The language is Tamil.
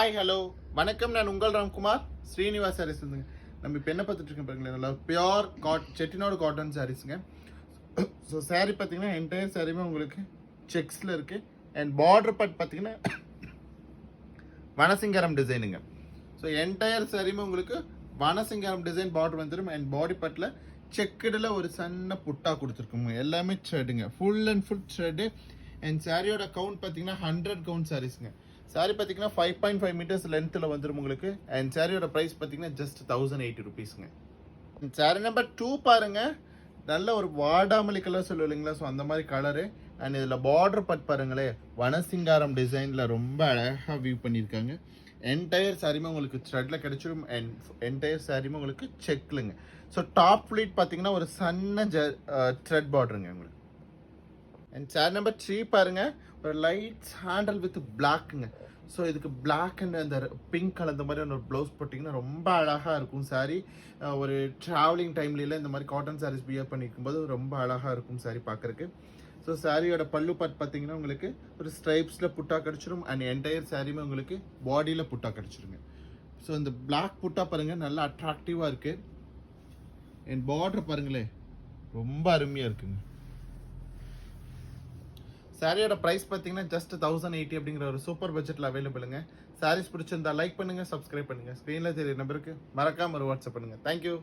ஹாய் ஹலோ வணக்கம். நான் உங்கள் ராம்குமார் ஸ்ரீனிவாஸ் சாரீஸ் வந்துங்க. நம்ம இப்போ என்ன பார்த்துட்டு இருக்கோம் பாருங்களேன், நல்லா பியோர் செட்டிநாடு காட்டன் சாரீஸுங்க. ஸோ சாரீ பார்த்தீங்கன்னா என்டையர் சாரியுமே உங்களுக்கு செக்ஸில் இருக்குது. அண்ட் பார்டர் பார்ட் பார்த்தீங்கன்னா வனசிங்காரம் டிசைனுங்க. ஸோ என்டையர் சாரியுமே உங்களுக்கு வனசிங்காரம் டிசைன் பார்டர் வந்துடும். அண்ட் பாடி பார்ட்டில் செக்குடில் ஒரு சின்ன புட்டா கொடுத்துருக்குங்க. எல்லாமே த்ரெட்டுங்க, full and full thread. And சாரியோட கவுண்ட் பார்த்தீங்கன்னா 100 கவுண்ட் சாரீஸுங்க. சாரி பார்த்தீங்கன்னா 5.5 மீட்டர்ஸ் லென்த்தில் வந்துடும் உங்களுக்கு. அண்ட் சாரியோட ப்ரைஸ் பார்த்தீங்கன்னா ஜஸ்ட் 1080 ருபீஸுங்க. சாரி நம்பர் 2 பாருங்க, நல்ல ஒரு வாடாமல்லி கலர் சொல்லுவோம் இல்லைங்களா, ஸோ அந்த மாதிரி கலரு. அண்ட் இதில் பார்டர் பட் பாருங்களே, வனசிங்காரம் டிசைனில் ரொம்ப அழகாக வியூ பண்ணியிருக்காங்க. என்டையர் சாரியுமே உங்களுக்கு த்ரெட்டில் கிடைச்சிடும். அண்ட் என்டையர் சாரியுமே உங்களுக்கு செக்லுங்க. ஸோ டாப் ஃப்ளீட் பார்த்தீங்கன்னா ஒரு சன்ன த்ரெட் பார்டருங்க உங்களுக்கு. அண்ட் சாரி நம்பர் 3 பாருங்க, ஒரு லைட் ஹேண்டல் வித் பிளாக்குங்க. ஸோ இதுக்கு பிளாக் அண்ட் அந்த பிங்க் கலர் மாதிரி ஒரு ப்ளவுஸ் போட்டிங்கன்னா ரொம்ப அழகாக இருக்கும் சாரி. ஒரு ட்ராவலிங் டைம்ல இந்த மாதிரி காட்டன் சாரீஸ் வியர் பண்ணிக்கும் போது ரொம்ப அழகாக இருக்கும் சாரி பார்க்கறதுக்கு. ஸோ சாரியோட பல்லு பார்ட் பார்த்தீங்கன்னா உங்களுக்கு ஒரு ஸ்ட்ரைப்ஸில் புட்டா கிடச்சிரும். அண்ட் என்டையர் சாரியுமே உங்களுக்கு பாடியில் புட்டா கிடச்சிருங்க. ஸோ இந்த பிளாக் புட்டா பாருங்கள் நல்லா அட்ராக்டிவாக இருக்குது. என் பார்டர் பாருங்களேன் ரொம்ப அருமையாக இருக்குங்க. சாரியோட ப்ரைஸ் பார்த்தீங்கன்னா ஜஸ்ட் 1080 அப்படிங்கிற ஒரு சூப்பர் பட்ஜெட்டில் அவைலபிளுங்க. சாரீஸ் பிடிச்சிருந்தா லைக் பண்ணுங்கள், சப்ஸ்கிரைப் பண்ணுங்கள். ஸ்க்ரீனில் தெரிய நம்பருக்கு மறக்காமல் ஒரு வாட்ஸ்அப் பண்ணுங்கள். தேங்க்யூ.